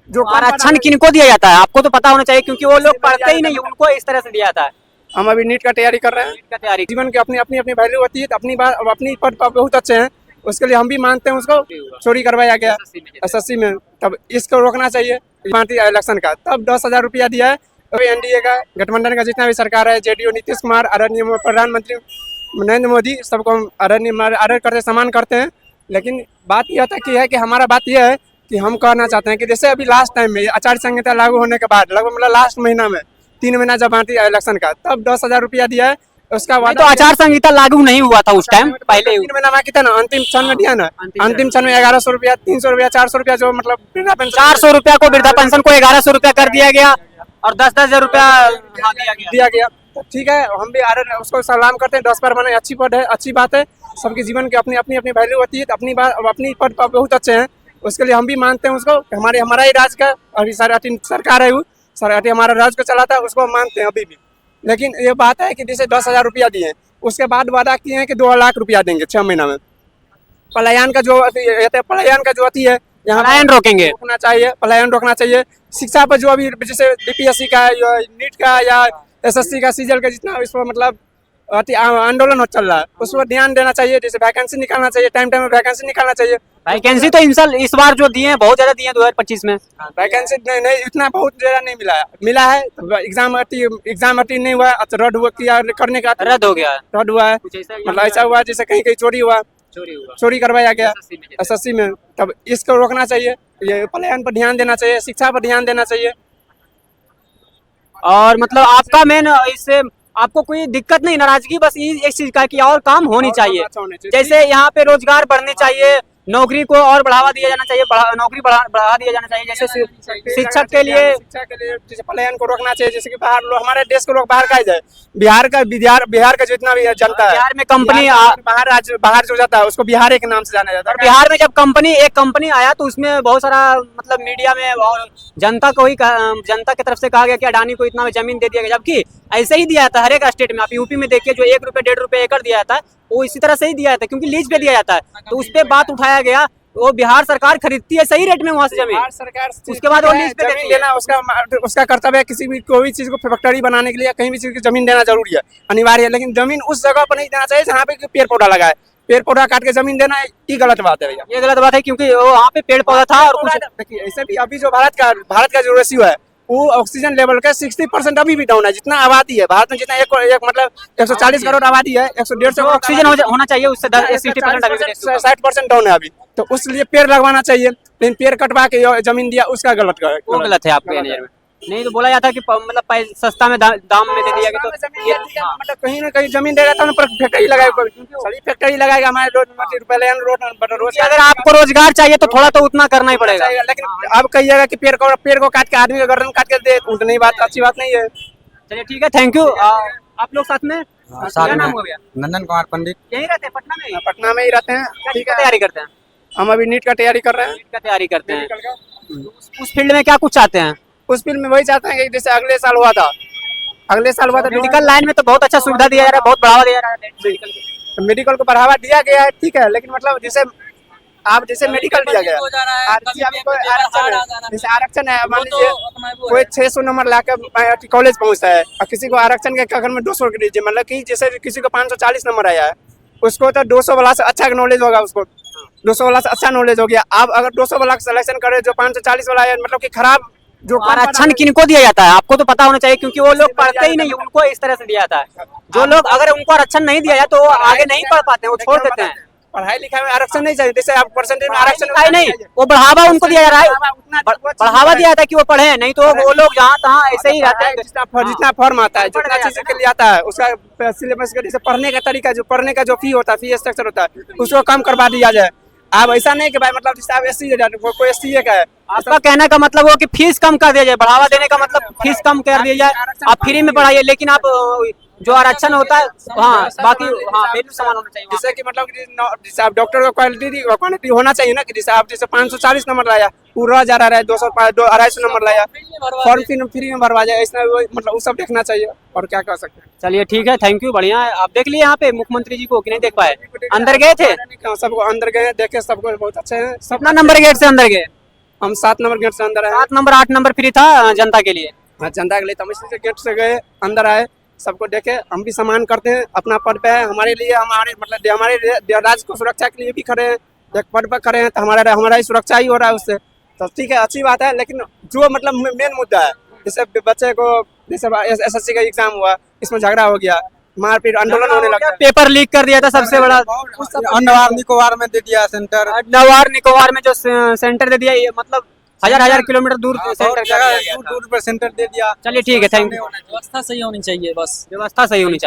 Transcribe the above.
जो आरक्षण किनको दिया जाता है आपको तो पता होना चाहिए, क्योंकि वो लोग पढ़ते ही नहीं, उनको इस तरह से दिया जाता है। हम अभी नीट का तैयारी कर रहे हैं। का तैयारी जीवन की अपनी अपनी अपनी वैल्यू होती है, तो अपनी बात अपनी पद पर बहुत अच्छे हैं, उसके लिए हम भी मानते हैं। उसको चोरी करवाया गया एसएससी में, तब इसको रोकना चाहिए पार्टी इलेक्शन का। तब 10,000 रुपया दिया है। अभी एनडीए का गठबंधन का जितना भी सरकार है, जेडीयू नीतीश कुमार, आदरणीय प्रधानमंत्री नरेंद्र मोदी, सबको हम आदर करते सम्मान करते हैं। लेकिन बात यह तक की है कि हमारा बात यह है कि हम कहना चाहते हैं कि जैसे अभी लास्ट टाइम में आचार संहिता लागू होने के बाद लगभग मतलब लास्ट महीना में 3 महीना जब बांटी इलेक्शन का, तब 10,000 रुपया दिया है। उसका बाद तो आचार संहिता लागू नहीं हुआ था उस टाइम, पहले 3 महीना बाकी था ना, अंतिम क्षण में दिया ना। अंतिम क्षण में 1100 रुपया, 300 रुपया, 400 रुपया, जो मतलब 400 रुपया को वृद्धा पेंशन को 1100 रुपया कर दिया गया और 10-10 हजार रुपया दिया गया। तो ठीक है, हम भी उसको सलाम करते हैं। 10 बार बने अच्छी पद है, अच्छी बात है। सबके जीवन की अपनी अपनी अपनी वैल्यू होती है, तो अपनी बात अपनी पद पर बहुत अच्छे हैं, उसके लिए हम भी मानते हैं उसको। हमारा ही राज्य का अभी सरकार है, वो सरकार हमारा राज्य को चलाता है, उसको हम मानते हैं अभी भी। लेकिन ये बात है कि जैसे 10,000 रुपया दिए, उसके बाद वादा किए हैं कि 2 लाख रुपया देंगे 6 महीना में। पलायन का जो पलायन का जो अति है, यहाँ पलायन रोकेंगे, रोकना चाहिए, पलायन रोकना चाहिए। शिक्षा पर जो अभी जैसे बीपीएससी का या नीट का या एसएससी का सीजल का जितना इस पर मतलब आंदोलन चल रहा है, उस पर ध्यान देना चाहिए। जैसे वैकेंसी निकालना चाहिए, टाइम टाइम में वैकेंसी निकालना चाहिए। वैकेंसी तो इस बार जो दिए हैं बहुत ज्यादा दिए हैं 2025 में। वैकेंसी नहीं इतना बहुत ज्यादा नहीं मिला है। एग्जाम अटेंड नहीं हुआ, रद्द हुआ, किया करने का रद्द हो गया है, रद्द हुआ है। मतलब ऐसा हुआ जैसे कहीं कहीं चोरी करवाया गया एसएससी में। तब इसको रोकना चाहिए, ये पलायन पर ध्यान देना चाहिए, शिक्षा पर ध्यान देना चाहिए। और मतलब आपका मेन इससे आपको कोई दिक्कत नहीं, नाराजगी बस एक चीज का कि और काम होनी चाहिए। जैसे यहाँ पे रोजगार बढ़ने चाहिए, नौकरी को और बढ़ावा दिया जाना चाहिए, नौकरी बढ़ा दिया जाना चाहिए। जैसे शिक्षक के लिए जैसे पलायन को रोकना चाहिए। जैसे कि बाहर लोग, हमारे देश के लोग बाहर का जाए, बिहार का जितना भी जनता है, बिहार में कंपनी बाहर जो जाता है उसको बिहार के नाम से जाना जाता है। बिहार में जब एक कंपनी आया तो उसमें बहुत सारा मतलब मीडिया में और जनता जनता की तरफ से कहा गया कि अडानी को इतना जमीन दे दिया गया, जबकि ऐसे ही दिया जाता है हर एक स्टेट में। आप यूपी में देखिए, जो 1 रुपए 1.5 रुपए एकड़ दिया जाता है, वो इसी तरह से ही दिया जाता है, क्योंकि लीज पे दिया जाता है। तो उस पे बात उठाया गया, वो बिहार सरकार खरीदती है सही रेट में वहाँ से जमीन, सरकार उसके बाद वो लीज पे देती है। लेना उसका कर्तव्य है। किसी भी कोई चीज को फैक्ट्री बनाने के लिए कहीं भी चीज की जमीन देना जरूरी है, अनिवार्य है। लेकिन जमीन उस जगह पर नहीं देना चाहिए जहाँ पे पेड़ पौधा लगा है। पेड़ पौधा काट के जमीन देना ये गलत बात है भैया, ये गलत बात है, क्योंकि वहाँ पे पेड़ पौधा था। और कुछ देखिए ऐसे भी अभी जो भारत का जो रेशियो है, वो ऑक्सीजन लेवल का 60% अभी भी डाउन है। जितना आबादी है भारत में, जितना एक मतलब 140 करोड़ आबादी है, 150 ऑक्सीजन होना चाहिए, उससे 60% 60% डाउन है अभी। तो उस लिए पेड़ लगवाना चाहिए, लेकिन पेड़ कटवा के जमीन दिया उसका गलत है, वो गलत है आपके नजर में। नहीं तो बोला जाता है कि मतलब सस्ता में दाम में दे दिया गया, तो मतलब कहीं ना कहीं जमीन देगा तो फैक्ट्री लगाएगा, सभी फैक्ट्री लगाएगा हमारे रोड। अगर आपको रोजगार चाहिए तो थोड़ा तो उतना करना ही पड़ेगा। लेकिन अब कहिएगा कि पेड़ को काट के आदमी का गर्दन काट के दे, उतनी बात अच्छी बात नहीं है। चलिए ठीक है, थैंक यू। आप लोग साथ में क्या नाम हो गया? नंदन कुमार पंडित। यहीं रहते हैं पटना में? पटना में ही रहते हैं। ठीक है, तैयारी करते हैं? हम अभी नीट का तैयारी कर रहे हैं। नीट का तैयारी करते हैं। उस फील्ड में क्या कुछ चाहते हैं? उस फील्ड में वही चाहते हैं कि जैसे अगले साल हुआ था मेडिकल लाइन में तो बहुत अच्छा सुविधा दिया जा रहा है, बहुत बढ़ावा दिया जा रहा है मेडिकल को बढ़ावा दिया गया है, ठीक है। लेकिन मतलब जैसे मेडिकल दिया गया, जैसे आरक्षण है, मान लीजिए कोई 600 नंबर लाकर कॉलेज पहुंचता है और किसी को आरक्षण के अगर में 200 दीजिए, मतलब कि जैसे किसी को 540 नंबर आया है, उसको तो 200 वाला से अच्छा नॉलेज होगा, उसको 200 वाला से अच्छा नॉलेज हो गया। आप अगर 200 वाला सिलेक्शन करे, जो 540 वाला है, मतलब कि खराब जो आरक्षण किनको दिया जाता है आपको तो पता होना चाहिए, क्योंकि वो लोग पढ़ते ही नहीं, उनको इस तरह से दिया जाता है। जो लोग अगर उनको आरक्षण नहीं दिया जाए तो वो आगे नहीं पढ़ पाते, वो छोड़ देते हैं। पढ़ाई लिखाई में आरक्षण नहीं चाहिए, जैसे आप परसेंटेज में आरक्षण नहीं, वो बढ़ावा उनको दिया जा रहा है, बढ़ावा दिया जाता है कि वो पढ़े, नहीं तो वो लोग जहाँ तहाँ ऐसे ही रहते हैं। जितना फॉर्म आता है, जितना चीज के लिए आता है, उसका सिलेबस का जैसे पढ़ने का तरीका, जो पढ़ने का जो फी होता है, फी स्ट्रक्चर होता है, उसको कम करवा दिया जाए। आप ऐसा नहीं कि भाई मतलब जैसे आप एससी कोई एससी का है, आपका कहने का मतलब वो कि फीस कम कर दिया जाए, बढ़ावा देने का मतलब फीस कम कर दिया जाए, आप फ्री में पढ़ाइए, लेकिन आप जो आरक्षण होता है बाकी वैल्यू समान होना चाहिए। जैसे कि मतलब जैसे आप डॉक्टर का क्वालिटी होना चाहिए ना, कि जैसे आप जैसे 540 नंबर लाया, पूरा जा रहा है 200-250 नंबर लाया, फॉर्म फ्री में भरवा जाए, ऐसा मतलब वो सब देखना चाहिए। और क्या कर सकते हैं। चलिए ठीक है, थैंक यू, बढ़िया है। आप देख लिए यहाँ पे मुख्यमंत्री जी को कि नहीं देख पाए? अंदर गए थे? सबको अंदर गए, देखे, सबको बहुत अच्छे हैं। कितना नंबर गेट से अंदर गए? हम 7 नंबर गेट से अंदर आए। 7 नंबर 8 नंबर फ्री था जनता के लिए। हाँ, जनता के लिए, तो हम इसी से गेट से गए, अंदर आए, सबको देखे। हम भी सम्मान करते हैं, अपना पद पे है, हमारे लिए, हमारे मतलब हमारे राज्य को सुरक्षा के लिए भी खड़े हैं, एक पद पर खड़े हैं, तो हमारा ही सुरक्षा ही हो रहा है उससे, तो ठीक है, अच्छी बात है। लेकिन जो मतलब मेन मुद्दा है, जैसे बच्चे को, जैसे SSC का एग्जाम हुआ, इसमें झगड़ा हो गया, मारपीट, आंदोलन होने लगा। पेपर लीक कर दिया था सबसे बड़ा। अन्नवार निकोबार में दे दिया सेंटर, नवार निकोबार में जो सेंटर दे दिया, ये मतलब हजार किलोमीटर दूर सेंटर कर दिया गया दूर दूर पर सेंटर दे दिया। था। चलिए ठीक है, थैंक यू। व्यवस्था सही होनी चाहिए बस। व्यवस्था सही होनी चाहिए।